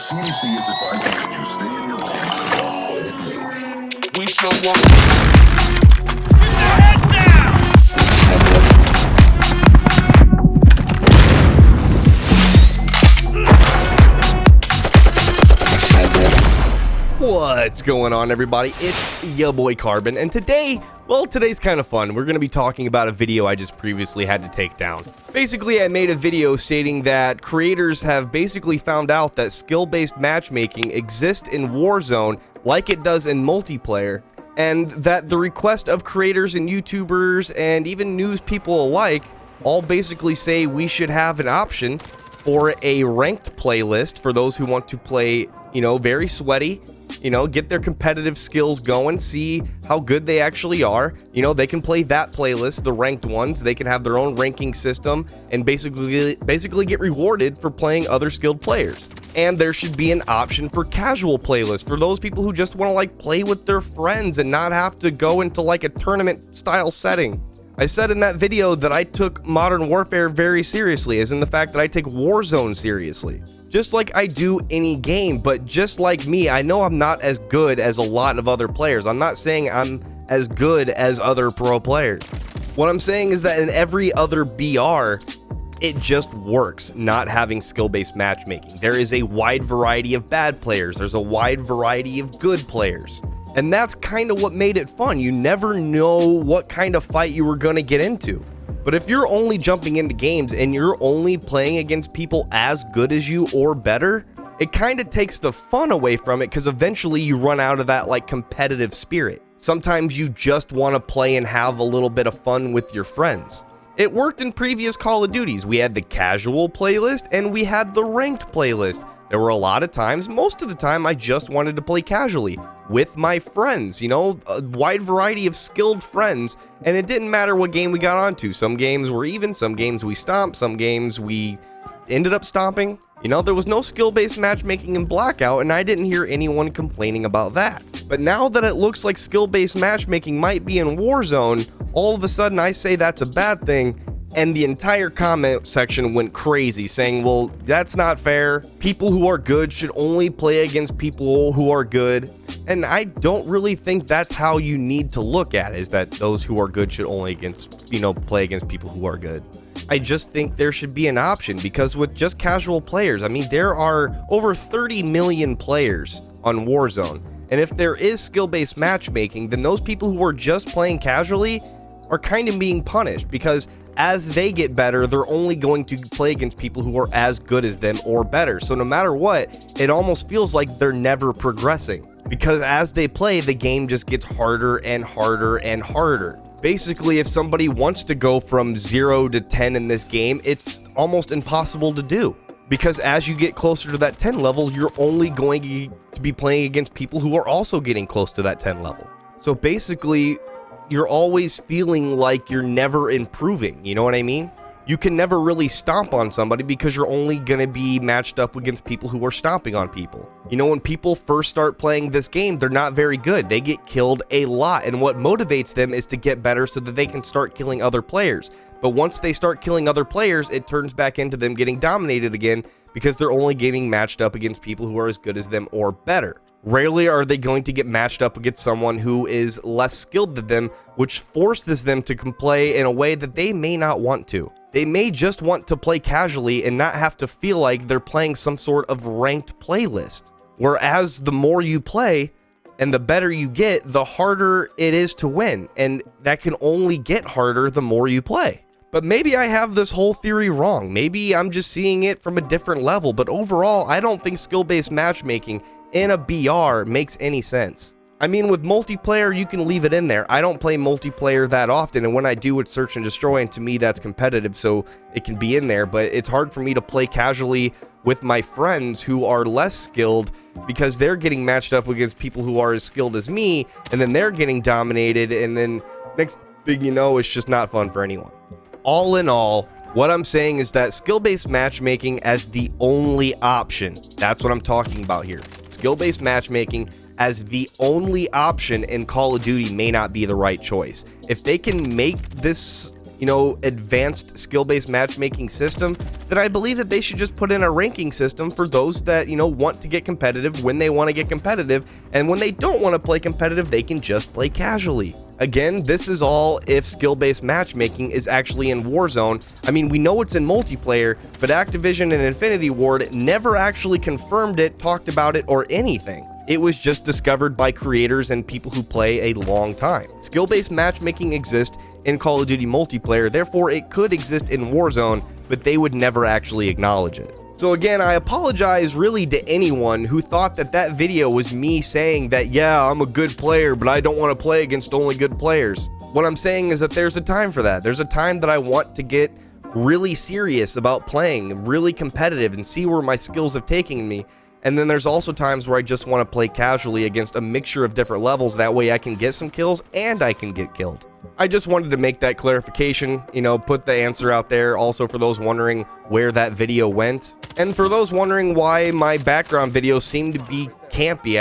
CDC is advising that you stay in your home. We show up. Keep their heads down! What's going on, everybody? It's your boy Carbon, and today's kind of fun. We're going to be talking about a video I just previously had to take down. Basically, I made a video stating that creators have basically found out that skill-based matchmaking exists in Warzone like it does in multiplayer, and that the request of creators and YouTubers and even news people alike all basically say we should have an option for a ranked playlist for those who want to play, very sweaty, get their competitive skills going, see how good they actually are. They can play that playlist, the ranked ones. They can have their own ranking system and basically get rewarded for playing other skilled players. And there should be an option for casual playlists for those people who just want to play with their friends and not have to go into a tournament style setting. I said in that video that I took Modern Warfare very seriously, as in the fact that I take Warzone seriously. Just like I do any game, but just like me, I know I'm not as good as a lot of other players. I'm not saying I'm as good as other pro players. What I'm saying is that in every other BR, it just works not having skill-based matchmaking. There is a wide variety of bad players. There's a wide variety of good players. And that's kind of what made it fun. You never know what kind of fight you were going to get into. But if you're only jumping into games and you're only playing against people as good as you or better, it kind of takes the fun away from it, because eventually you run out of that competitive spirit. Sometimes you just want to play and have a little bit of fun with your friends. It worked in previous Call of Duties. We had the casual playlist and we had the ranked playlist. There were a lot of times, most of the time, I just wanted to play casually with my friends, a wide variety of skilled friends, and it didn't matter what game we got onto. Some games were even, some games we stomped, some games we ended up stomping. There was no skill-based matchmaking in Blackout, and I didn't hear anyone complaining about that. But now that it looks like skill-based matchmaking might be in Warzone, all of a sudden I say that's a bad thing, and the entire comment section went crazy, saying, well, that's not fair. People who are good should only play against people who are good. And I don't really think that's how you need to look at it, is that those who are good should only play against people who are good. I just think there should be an option, because with just casual players, there are over 30 million players on Warzone. And if there is skill-based matchmaking, then those people who are just playing casually are kind of being punished, because as they get better, they're only going to play against people who are as good as them or better. So no matter what, it almost feels like they're never progressing, because as they play, the game just gets harder and harder and harder. Basically, if somebody wants to go from 0 to 10 in this game, it's almost impossible to do, because as you get closer to that 10 level, you're only going to be playing against people who are also getting close to that 10 level. So basically, you're always feeling like you're never improving, you know what I mean? You can never really stomp on somebody because you're only going to be matched up against people who are stomping on people. When people first start playing this game, they're not very good. They get killed a lot, and what motivates them is to get better so that they can start killing other players. But once they start killing other players, it turns back into them getting dominated again, because they're only getting matched up against people who are as good as them or better. Rarely are they going to get matched up against someone who is less skilled than them, which forces them to play in a way that they may not want to. They may just want to play casually and not have to feel like they're playing some sort of ranked playlist. Whereas the more you play and the better you get, the harder it is to win. And that can only get harder the more you play. But maybe I have this whole theory wrong. Maybe I'm just seeing it from a different level. But overall, I don't think skill-based matchmaking in a BR makes any sense. With multiplayer, you can leave it in there. I don't play multiplayer that often, and when I do, it's search and destroy, and to me, that's competitive, so it can be in there, but it's hard for me to play casually with my friends who are less skilled, because they're getting matched up against people who are as skilled as me, and then they're getting dominated, and then next thing you know, it's just not fun for anyone. All in all, what I'm saying is that skill-based matchmaking as the only option, that's what I'm talking about here. Skill-based matchmaking as the only option in Call of Duty may not be the right choice. If they can make this, advanced skill-based matchmaking system, then I believe that they should just put in a ranking system for those that, want to get competitive when they want to get competitive, and when they don't want to play competitive, they can just play casually. Again, this is all if skill-based matchmaking is actually in Warzone. I mean, we know it's in multiplayer, but Activision and Infinity Ward never actually confirmed it, talked about it, or anything. It was just discovered by creators and people who play a long time. Skill-based matchmaking exists in Call of Duty multiplayer, therefore it could exist in Warzone, but they would never actually acknowledge it. So again, I apologize really to anyone who thought that that video was me saying that, yeah, I'm a good player, but I don't want to play against only good players. What I'm saying is that there's a time for that. There's a time that I want to get really serious about playing, really competitive, and see where my skills have taken me. And then there's also times where I just want to play casually against a mixture of different levels. That way I can get some kills and I can get killed. I just wanted to make that clarification, put the answer out there also for those wondering where that video went. And for those wondering why my background videos seem to be campy,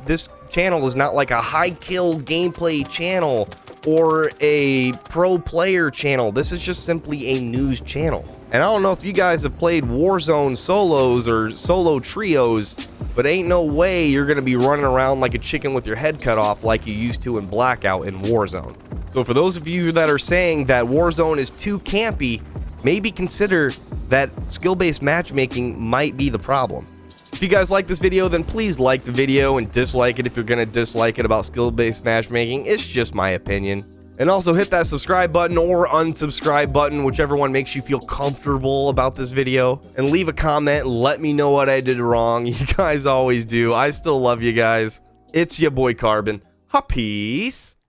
this channel is not like a high kill gameplay channel or a pro player channel. This is just simply a news channel. And I don't know if you guys have played Warzone solos or solo trios, but ain't no way you're going to be running around like a chicken with your head cut off like you used to in Blackout in Warzone. So for those of you that are saying that Warzone is too campy, maybe consider that skill-based matchmaking might be the problem. If you guys like this video, then please like the video and dislike it if you're going to dislike it about skill-based matchmaking. It's just my opinion. And also hit that subscribe button or unsubscribe button, whichever one makes you feel comfortable about this video. And leave a comment and let me know what I did wrong. You guys always do. I still love you guys. It's your boy Carbon. Peace.